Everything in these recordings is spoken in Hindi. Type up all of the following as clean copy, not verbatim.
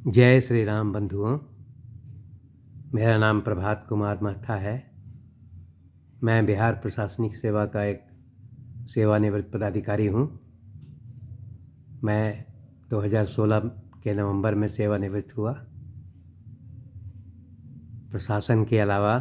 जय श्री राम बंधुओं। मेरा नाम प्रभात कुमार महथा है। मैं बिहार प्रशासनिक सेवा का एक सेवानिवृत्त पदाधिकारी हूँ। मैं 2016 के नवंबर में सेवानिवृत्त हुआ। प्रशासन के अलावा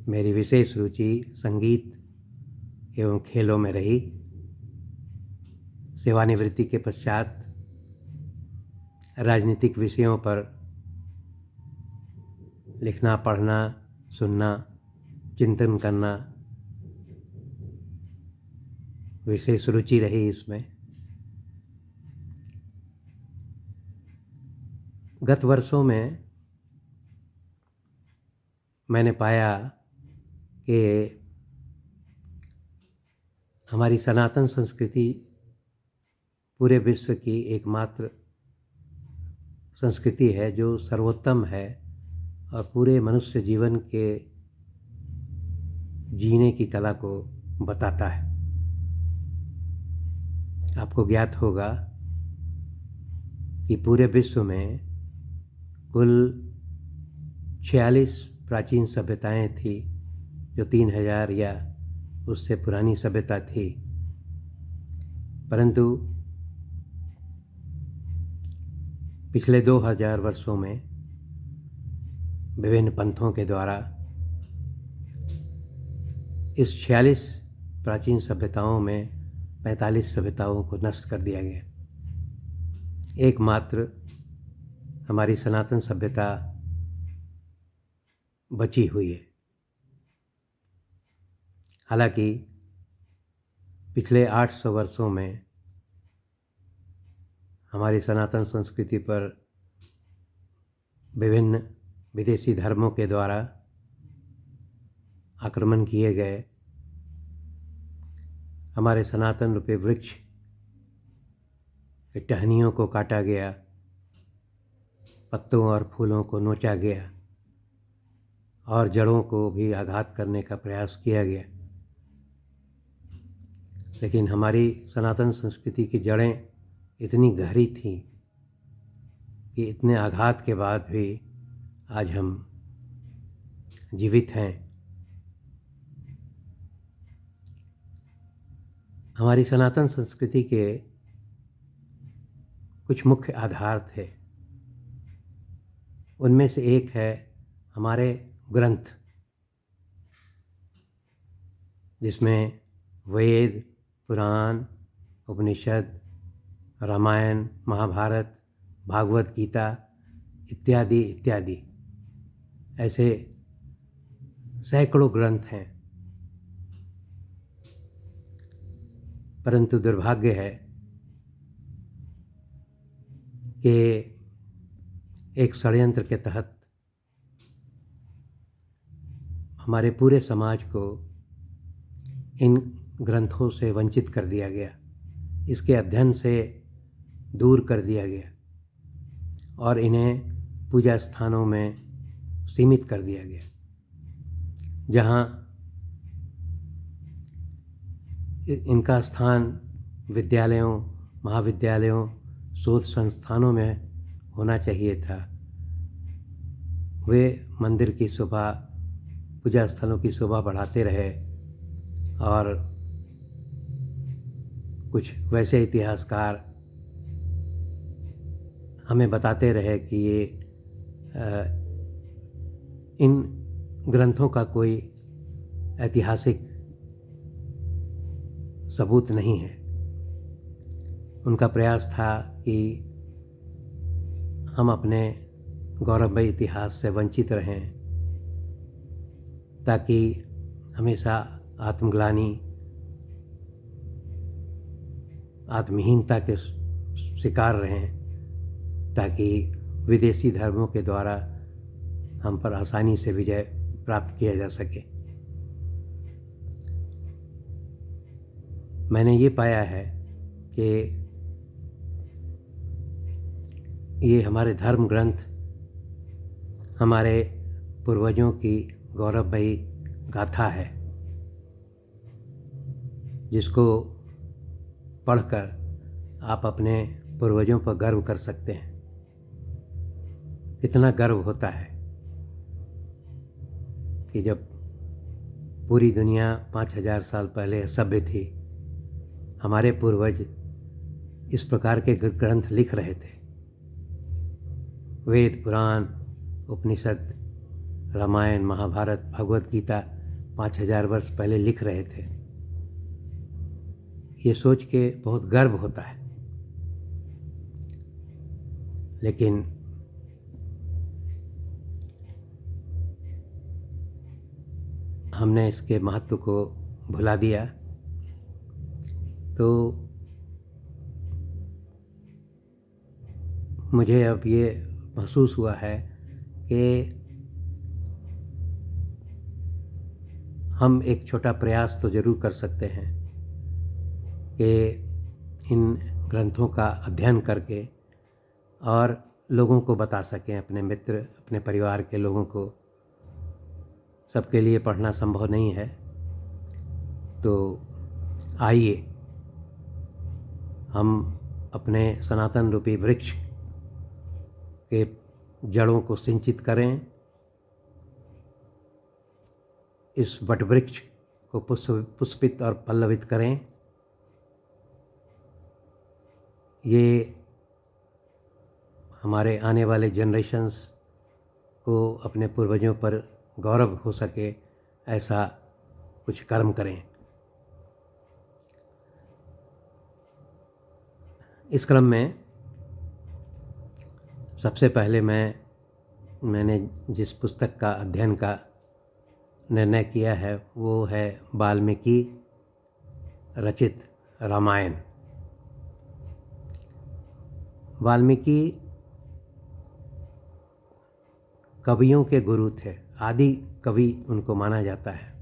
मेरी विशेष रुचि संगीत एवं खेलों में रही। सेवानिवृत्ति के पश्चात राजनीतिक विषयों पर लिखना, पढ़ना, सुनना, चिंतन करना विशेष रुचि रही इसमें। गत वर्षों में मैंने पाया कि हमारी सनातन संस्कृति पूरे विश्व की एकमात्र संस्कृति है जो सर्वोत्तम है और पूरे मनुष्य जीवन के जीने की कला को बताता है। आपको ज्ञात होगा कि पूरे विश्व में कुल 46 प्राचीन सभ्यताएं थी जो 3000 या उससे पुरानी सभ्यता थी, परंतु पिछले 2000 वर्षों में विभिन्न पंथों के द्वारा इस 46 प्राचीन सभ्यताओं में 45 सभ्यताओं को नष्ट कर दिया गया। एकमात्र हमारी सनातन सभ्यता बची हुई है। हालांकि पिछले 800 वर्षों में हमारी सनातन संस्कृति पर विभिन्न विदेशी धर्मों के द्वारा आक्रमण किए गए। हमारे सनातन रूपी वृक्ष के टहनियों को काटा गया, पत्तों और फूलों को नोचा गया और जड़ों को भी आघात करने का प्रयास किया गया। लेकिन हमारी सनातन संस्कृति की जड़ें इतनी गहरी थीं कि इतने आघात के बाद भी आज हम जीवित हैं। हमारी सनातन संस्कृति के कुछ मुख्य आधार थे। उनमें से एक है हमारे ग्रंथ, जिसमें वेद, पुराण, उपनिषद, रामायण, महाभारत, भागवत गीता इत्यादि इत्यादि ऐसे सैकड़ों ग्रंथ हैं। परंतु दुर्भाग्य है कि एक षड्यंत्र के तहत हमारे पूरे समाज को इन ग्रंथों से वंचित कर दिया गया, इसके अध्ययन से दूर कर दिया गया और इन्हें पूजा स्थानों में सीमित कर दिया गया, जहाँ इनका स्थान विद्यालयों, महाविद्यालयों, शोध संस्थानों में होना चाहिए था। वे मंदिर की शोभा, पूजा स्थलों की शोभा बढ़ाते रहे और कुछ वैसे इतिहासकार हमें बताते रहे कि ये इन ग्रंथों का कोई ऐतिहासिक सबूत नहीं है। उनका प्रयास था कि हम अपने गौरवमयी इतिहास से वंचित रहें, ताकि हमेशा आत्मग्लानि, आत्महीनता के शिकार रहें, ताकि विदेशी धर्मों के द्वारा हम पर आसानी से विजय प्राप्त किया जा सके। मैंने ये पाया है कि ये हमारे धर्म ग्रंथ हमारे पूर्वजों की गौरवमयी गाथा है, जिसको पढ़कर आप अपने पूर्वजों पर गर्व कर सकते हैं। कितना गर्व होता है कि जब पूरी दुनिया 5000 साल पहले सभ्य थी, हमारे पूर्वज इस प्रकार के ग्रंथ लिख रहे थे। वेद, पुराण, उपनिषद, रामायण, महाभारत, भगवत गीता 5000 वर्ष पहले लिख रहे थे। ये सोच के बहुत गर्व होता है। लेकिन हमने इसके महत्व को भुला दिया। तो मुझे अब ये महसूस हुआ है कि हम एक छोटा प्रयास तो ज़रूर कर सकते हैं कि इन ग्रंथों का अध्ययन करके और लोगों को बता सकें, अपने मित्र, अपने परिवार के लोगों को। सबके लिए पढ़ना संभव नहीं है, तो आइए हम अपने सनातन रूपी वृक्ष के जड़ों को सिंचित करें, इस वट वृक्ष को पुष्पित और पल्लवित करें। ये हमारे आने वाले जनरेशन्स को अपने पूर्वजों पर गौरव हो सके, ऐसा कुछ कर्म करें। इस क्रम में सबसे पहले मैंने जिस पुस्तक का अध्ययन का निर्णय किया है वो है वाल्मीकि रचित रामायण। वाल्मीकि कवियों के गुरु थे, आदि कवि उनको माना जाता है।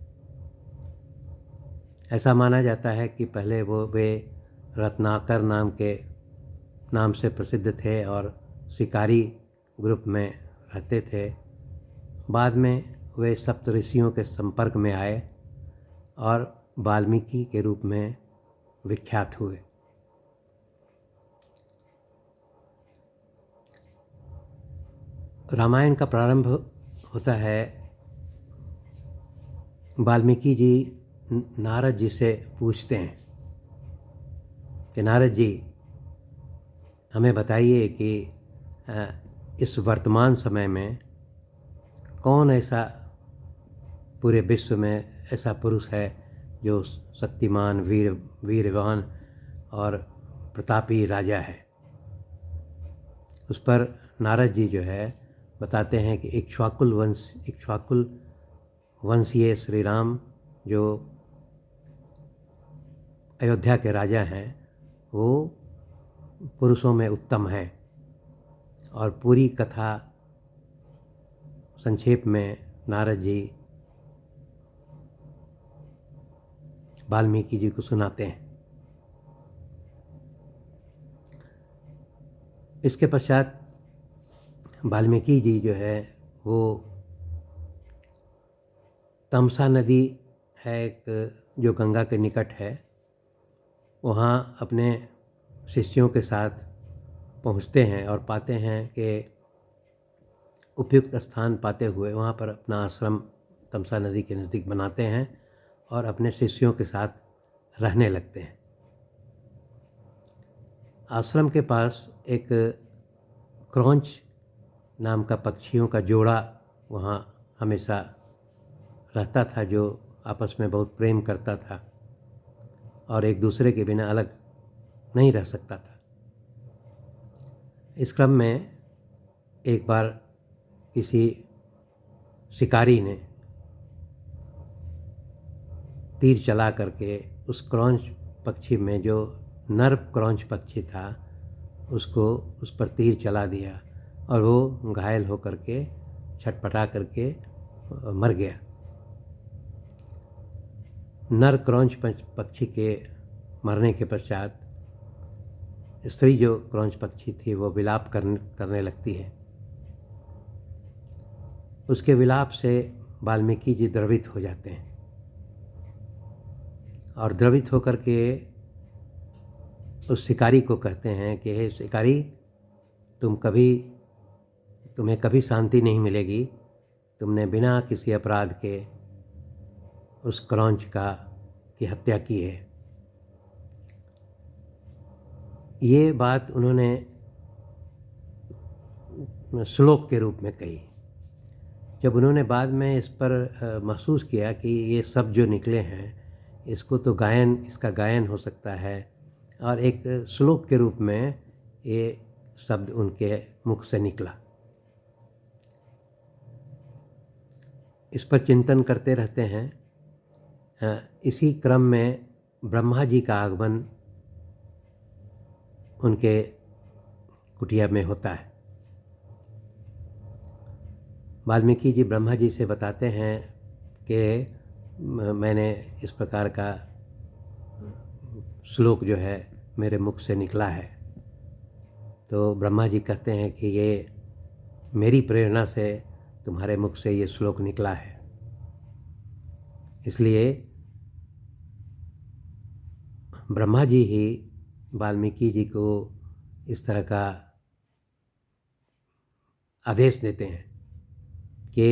ऐसा माना जाता है कि पहले वे रत्नाकर नाम से प्रसिद्ध थे और शिकारी ग्रुप में रहते थे। बाद में वे सप्तऋषियों के संपर्क में आए और वाल्मीकि के रूप में विख्यात हुए। रामायण का प्रारंभ होता है वाल्मीकि जी नारद जी से पूछते हैं कि नारद जी, हमें बताइए कि इस वर्तमान समय में कौन ऐसा पूरे विश्व में ऐसा पुरुष है जो शक्तिमान, वीरवान और प्रतापी राजा है। उस पर नारद जी जो है बताते हैं कि इक्ष्वाकुल वंशीय श्री राम जो अयोध्या के राजा हैं वो पुरुषों में उत्तम है। और पूरी कथा संक्षेप में नारद जी वाल्मीकि जी को सुनाते हैं। इसके पश्चात वाल्मीकि जी जो है वो तमसा नदी है एक, जो गंगा के निकट है, वहाँ अपने शिष्यों के साथ पहुँचते हैं और पाते हैं कि उपयुक्त स्थान पाते हुए वहाँ पर अपना आश्रम तमसा नदी के नज़दीक बनाते हैं और अपने शिष्यों के साथ रहने लगते हैं। आश्रम के पास एक क्रौंच नाम का पक्षियों का जोड़ा वहाँ हमेशा रहता था, जो आपस में बहुत प्रेम करता था और एक दूसरे के बिना अलग नहीं रह सकता था। इस क्रम में एक बार किसी शिकारी ने तीर चला करके उस क्रौंच पक्षी में, जो नर क्रौंच पक्षी था, उसको उस पर तीर चला दिया और वो घायल हो करके छटपटा करके मर गया। नर क्रौंच पक्षी के मरने के पश्चात स्त्री जो क्रौंच पक्षी थी वो विलाप करने लगती है। उसके विलाप से वाल्मीकि जी द्रवित हो जाते हैं और द्रवित होकर के उस शिकारी को कहते हैं कि हे शिकारी, तुम कभी तुम्हें कभी शांति नहीं मिलेगी। तुमने बिना किसी अपराध के उस क्रौंच की हत्या की है। ये बात उन्होंने श्लोक के रूप में कही। जब उन्होंने बाद में इस पर महसूस किया कि ये सब जो निकले हैं इसको तो इसका गायन हो सकता है, और एक श्लोक के रूप में ये शब्द उनके मुख से निकला। इस पर चिंतन करते रहते हैं। इसी क्रम में ब्रह्मा जी का आगमन उनके कुटिया में होता है। वाल्मीकि जी ब्रह्मा जी से बताते हैं कि मैंने इस प्रकार का श्लोक जो है मेरे मुख से निकला है। तो ब्रह्मा जी कहते हैं कि ये मेरी प्रेरणा से तुम्हारे मुख से ये श्लोक निकला है, इसलिए ब्रह्मा जी ही वाल्मीकि जी को इस तरह का आदेश देते हैं कि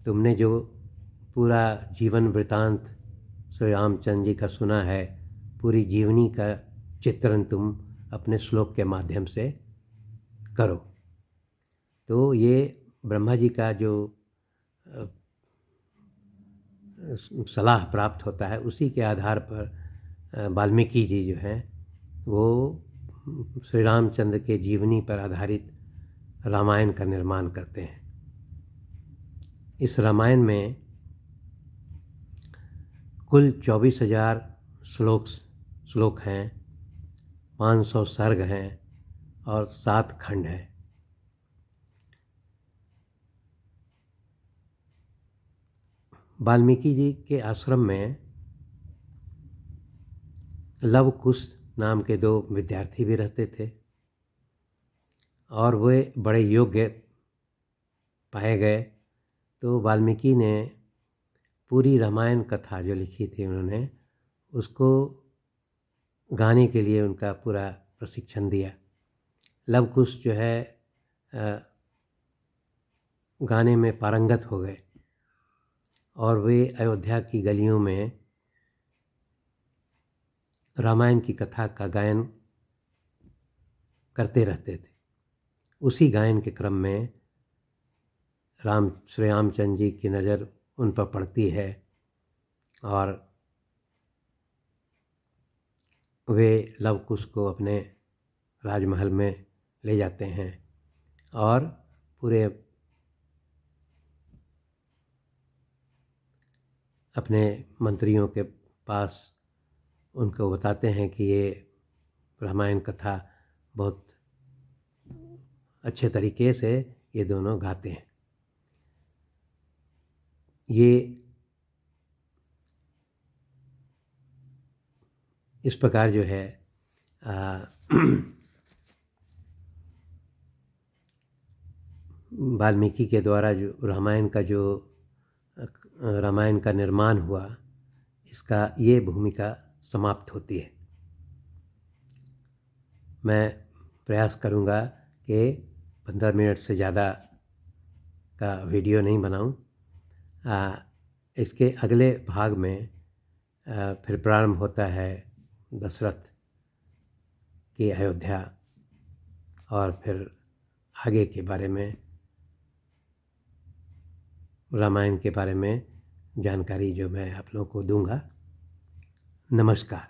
तुमने जो पूरा जीवन वृतांत श्री रामचंद्र जी का सुना है, पूरी जीवनी का चित्रण तुम अपने श्लोक के माध्यम से करो। तो ये ब्रह्मा जी का जो सलाह प्राप्त होता है, उसी के आधार पर वाल्मीकि जी जो हैं वो श्री रामचंद्र के जीवनी पर आधारित रामायण का निर्माण करते हैं। इस रामायण में कुल 24,000 श्लोक हैं, 500 सर्ग हैं और 7 खंड हैं। वाल्मीकि जी के आश्रम में लव कुश नाम के 2 विद्यार्थी भी रहते थे, और वे बड़े योग्य पाए गए। तो वाल्मीकि ने पूरी रामायण कथा जो लिखी थी उन्होंने, उसको गाने के लिए उनका पूरा प्रशिक्षण दिया। लव कुश जो है गाने में पारंगत हो गए, और वे अयोध्या की गलियों में रामायण की कथा का गायन करते रहते थे। उसी गायन के क्रम में श्री रामचंद्र जी की नज़र उन पर पड़ती है, और वे लव कुश को अपने राजमहल में ले जाते हैं और पूरे अपने मंत्रियों के पास उनको बताते हैं कि ये रामायण कथा बहुत अच्छे तरीके से ये दोनों गाते हैं। ये इस प्रकार जो है वाल्मीकि के द्वारा जो रामायण का निर्माण हुआ, इसका ये भूमिका समाप्त होती है। मैं प्रयास करूँगा कि 15 मिनट से ज़्यादा का वीडियो नहीं बनाऊँ। इसके अगले भाग में फिर प्रारंभ होता है दशरथ की अयोध्या, और फिर आगे के बारे में, रामायण के बारे में जानकारी जो मैं आप लोगों को दूंगा। नमस्कार।